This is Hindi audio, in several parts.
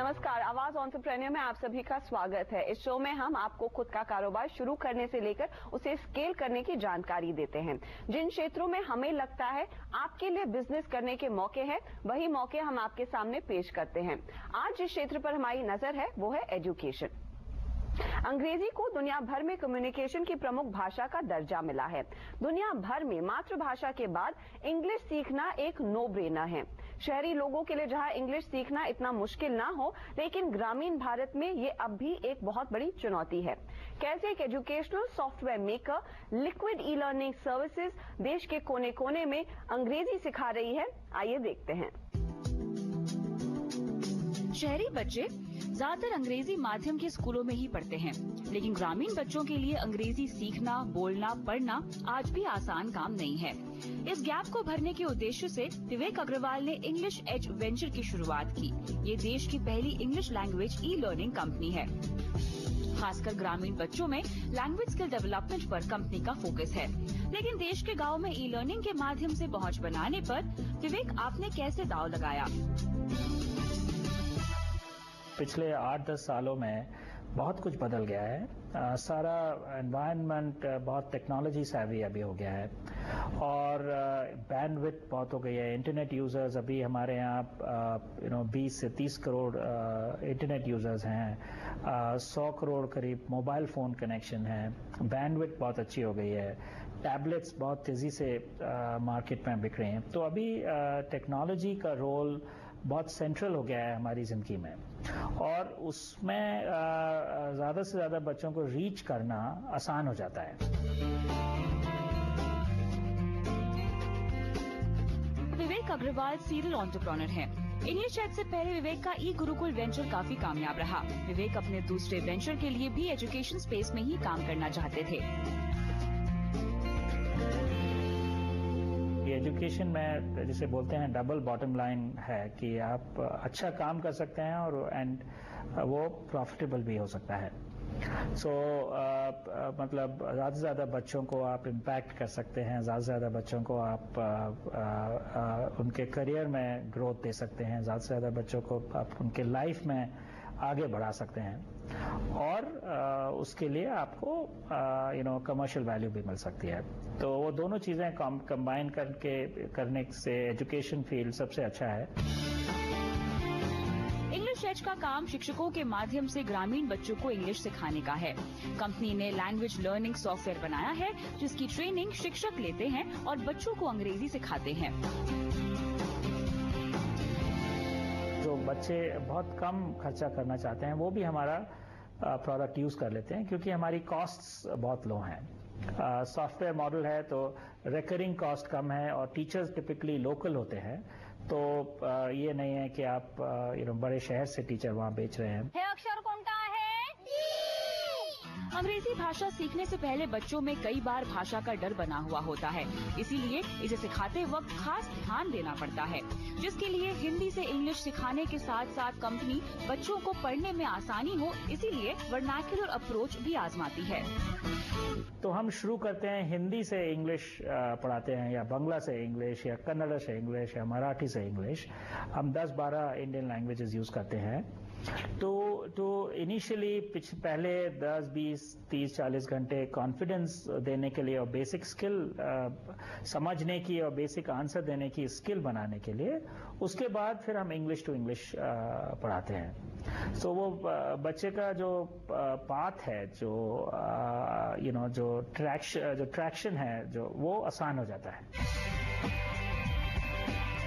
नमस्कार, आवाज एंटरप्रेन्योर में आप सभी का स्वागत है। इस शो में हम आपको खुद का कारोबार शुरू करने से लेकर उसे स्केल करने की जानकारी देते हैं। जिन क्षेत्रों में हमें लगता है आपके लिए बिजनेस करने के मौके हैं, वही मौके हम आपके सामने पेश करते हैं। आज जिस क्षेत्र पर हमारी नजर है वो है एजुकेशन। अंग्रेजी को दुनिया भर में कम्युनिकेशन की प्रमुख भाषा का दर्जा मिला है। दुनिया भर में मातृभाषा के बाद इंग्लिश सीखना एक नो ब्रेनर है। शहरी लोगों के लिए जहां इंग्लिश सीखना इतना मुश्किल ना हो, लेकिन ग्रामीण भारत में ये अब भी एक बहुत बड़ी चुनौती है। कैसे एक educational software maker liquid e learning services देश के कोने कोने में अंग्रेजी सिखा रही है, आइए देखते हैं। शहरी बच्चे ज्यादातर अंग्रेजी माध्यम के स्कूलों में ही पढ़ते हैं, लेकिन ग्रामीण बच्चों के लिए अंग्रेजी सीखना, बोलना, पढ़ना आज भी आसान काम नहीं है। इस गैप को भरने के उद्देश्य से विवेक अग्रवाल ने इंग्लिश एज वेंचर की शुरुआत की। ये देश की पहली English language e learning company है। खासकर ग्रामीण बच्चों में लैंग्वेज स्किल डेवलपमेंट पर कंपनी का फोकस है। लेकिन देश के गाँव में ई लर्निंग के माध्यम से पहुँच बनाने पर विवेक आपने कैसे दांव लगाया? पिछले 8-10 सालों में बहुत कुछ बदल गया है। सारा एनवायरनमेंट बहुत टेक्नोलॉजी सेवी अभी हो गया है और बैंडविड्थ बहुत हो गई है। इंटरनेट यूजर्स अभी हमारे यहाँ 20 से 30 करोड़ इंटरनेट यूजर्स हैं। 100 करोड़ करीब मोबाइल फोन कनेक्शन है। बैंडविड्थ बहुत अच्छी हो गई है। टैबलेट्स बहुत तेजी से मार्केट में बिक रहे हैं। तो अभी टेक्नोलॉजी का रोल बहुत सेंट्रल हो गया है हमारी जिंदगी में और उसमें ज्यादा से ज्यादा बच्चों को रीच करना आसान हो जाता है। विवेक अग्रवाल सीरियल एंटरप्रेन्योर हैं। इंग्लिश एड से पहले विवेक का ई गुरुकुल वेंचर काफी कामयाब रहा। विवेक अपने दूसरे वेंचर के लिए भी एजुकेशन स्पेस में ही काम करना चाहते थे। एजुकेशन में जिसे बोलते हैं डबल बॉटम लाइन है कि आप अच्छा काम कर सकते हैं और वो प्रॉफिटेबल भी हो सकता है। मतलब ज़्यादा से ज़्यादा बच्चों को आप इम्पैक्ट कर सकते हैं, ज़्यादा से ज़्यादा बच्चों को आप उनके करियर में ग्रोथ दे सकते हैं, ज़्यादा से ज़्यादा बच्चों को आप उनके लाइफ में आगे बढ़ा सकते हैं और उसके लिए आपको कमर्शियल वैल्यू भी मिल सकती है। तो वो दोनों चीजें कंबाइन करने से एजुकेशन फील्ड सबसे अच्छा है। इंग्लिश एज का काम शिक्षकों के माध्यम से ग्रामीण बच्चों को इंग्लिश सिखाने का है। कंपनी ने लैंग्वेज लर्निंग सॉफ्टवेयर बनाया है जिसकी ट्रेनिंग शिक्षक लेते हैं और बच्चों को अंग्रेजी सिखाते हैं। जो बच्चे बहुत कम खर्चा करना चाहते हैं वो भी हमारा प्रोडक्ट यूज कर लेते हैं क्योंकि हमारी कॉस्ट्स बहुत लो हैं। सॉफ्टवेयर मॉडल है तो रिकरिंग कॉस्ट कम है और टीचर्स टिपिकली लोकल होते हैं। तो ये नहीं है कि आप बड़े शहर से टीचर वहाँ बेच रहे हैं। है अक्षर कौन का है? अंग्रेजी भाषा सीखने से पहले बच्चों में कई बार भाषा का डर बना हुआ होता है, इसीलिए इसे सिखाते वक्त खास ध्यान देना पड़ता है, जिसके लिए हिंदी से इंग्लिश सिखाने के साथ साथ कंपनी बच्चों को पढ़ने में आसानी हो, इसीलिए वर्नाक्युलर अप्रोच भी आजमाती है। तो हम शुरू करते हैं हिंदी से इंग्लिश पढ़ाते हैं या बांग्ला से इंग्लिश या कन्नड़ से इंग्लिश या मराठी से इंग्लिश। हम 10-12 इंडियन लैंग्वेजेस यूज करते हैं। तो इनिशियली पहले 10, 20, 30, 40 घंटे कॉन्फिडेंस देने के लिए और बेसिक स्किल समझने की और बेसिक आंसर देने की स्किल बनाने के लिए, उसके बाद फिर हम इंग्लिश टू इंग्लिश पढ़ाते हैं। तो वो बच्चे का जो पाथ है, जो ट्रैक्शन है, वो आसान हो जाता है।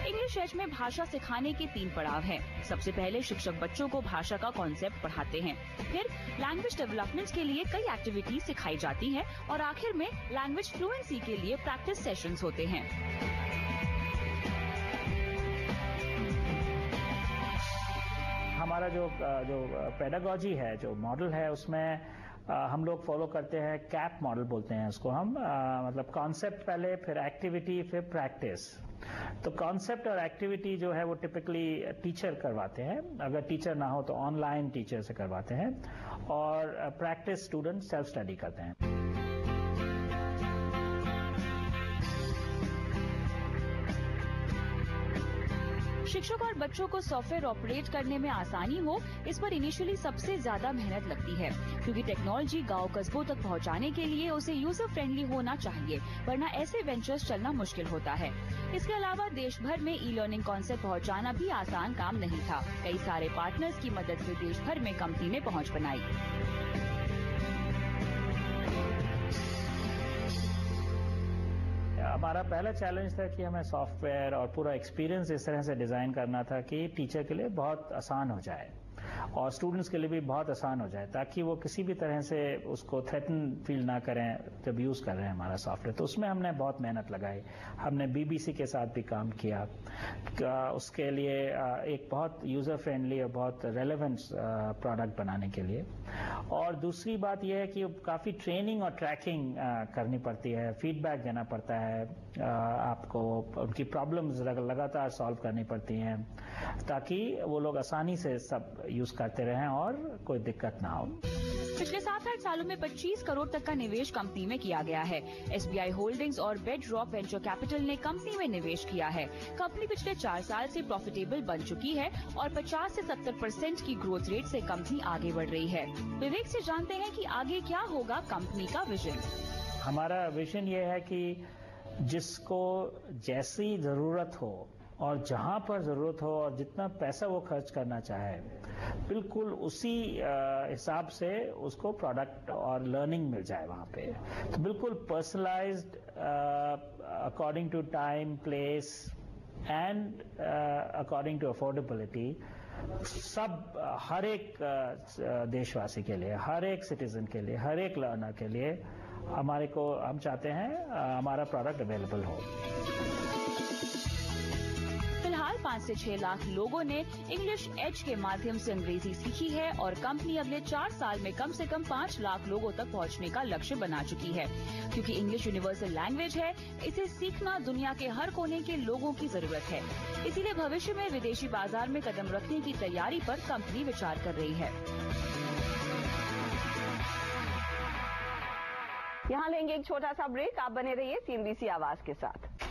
इंग्लिश एज में भाषा सिखाने के 3 पड़ाव हैं। सबसे पहले शिक्षक बच्चों को भाषा का कॉन्सेप्ट पढ़ाते हैं, फिर लैंग्वेज डेवलपमेंट के लिए कई एक्टिविटीज सिखाई जाती हैं और आखिर में लैंग्वेज फ्लुएंसी के लिए प्रैक्टिस सेशंस होते हैं। हमारा जो पेडागॉजी है, जो मॉडल है, उसमें हम लोग फॉलो करते हैं कैप मॉडल बोलते हैं उसको हम। मतलब कॉन्सेप्ट पहले, फिर एक्टिविटी, फिर प्रैक्टिस। तो कॉन्सेप्ट और एक्टिविटी जो है वो टिपिकली टीचर करवाते हैं, अगर टीचर ना हो तो ऑनलाइन टीचर से करवाते हैं, और प्रैक्टिस स्टूडेंट सेल्फ स्टडी करते हैं। शिक्षक और बच्चों को सॉफ्टवेयर ऑपरेट करने में आसानी हो, इस पर इनिशियली सबसे ज्यादा मेहनत लगती है, क्योंकि टेक्नोलॉजी गांव कस्बों तक पहुंचाने के लिए उसे यूजर फ्रेंडली होना चाहिए, वरना ऐसे वेंचर्स चलना मुश्किल होता है। इसके अलावा देश भर में ई लर्निंग कॉन्सेप्ट पहुंचाना भी आसान काम नहीं था। कई सारे पार्टनर्स की मदद से देश भर में कंपनी ने पहुंच बनाई। हमारा पहला चैलेंज था कि हमें सॉफ्टवेयर और पूरा एक्सपीरियंस इस तरह से डिजाइन करना था कि टीचर के लिए बहुत आसान हो जाए और स्टूडेंट्स के लिए भी बहुत आसान हो जाए, ताकि वो किसी भी तरह से उसको थ्रेटन फील ना करें जब यूज कर रहे हैं हमारा सॉफ्टवेयर। तो उसमें हमने बहुत मेहनत लगाई। हमने बीबीसी के साथ भी काम किया उसके लिए एक बहुत यूजर फ्रेंडली और बहुत रेलेवेंट प्रोडक्ट बनाने के लिए। और दूसरी बात यह है कि काफी ट्रेनिंग और ट्रैकिंग करनी पड़ती है, फीडबैक देना पड़ता है, आपको उनकी प्रॉब्लम्स लगातार सॉल्व करनी पड़ती हैं, ताकि वो लोग आसानी से सब यूज करते रहें और कोई दिक्कत ना हो। पिछले 7-8 सालों में 25 करोड़ तक का निवेश कंपनी में किया गया है। SBI होल्डिंग्स और बेडरॉक वेंचर कैपिटल ने कंपनी में निवेश किया है। कंपनी पिछले 4 साल से प्रॉफिटेबल बन चुकी है और 50 से 70% की ग्रोथ रेट से कंपनी आगे बढ़ रही है। विवेक से जानते हैं कि आगे क्या होगा कंपनी का विजन। हमारा विजन ये है कि जिसको जैसी जरूरत हो और जहां पर जरूरत हो और जितना पैसा वो खर्च करना चाहे, बिल्कुल उसी हिसाब से उसको प्रोडक्ट और लर्निंग मिल जाए वहां पे। तो बिल्कुल personalised according to time, place and according to affordability, सब हर एक देशवासी के लिए, हर एक सिटीजन के लिए, हर एक लर्नर के लिए हम चाहते हैं हमारा प्रोडक्ट अवेलेबल हो। फिलहाल 5 से 6 लाख लोगों ने इंग्लिश एज के माध्यम से अंग्रेजी सीखी है और कंपनी अगले 4 साल में कम से कम 5 लाख लोगों तक पहुंचने का लक्ष्य बना चुकी है। क्योंकि इंग्लिश यूनिवर्सल लैंग्वेज है, इसे सीखना दुनिया के हर कोने के लोगों की जरूरत है। इसीलिए भविष्य में विदेशी बाजार में कदम रखने की तैयारी पर कंपनी विचार कर रही है। यहाँ लेंगे एक छोटा सा ब्रेक। आप बने रहिए CNBC आवाज के साथ।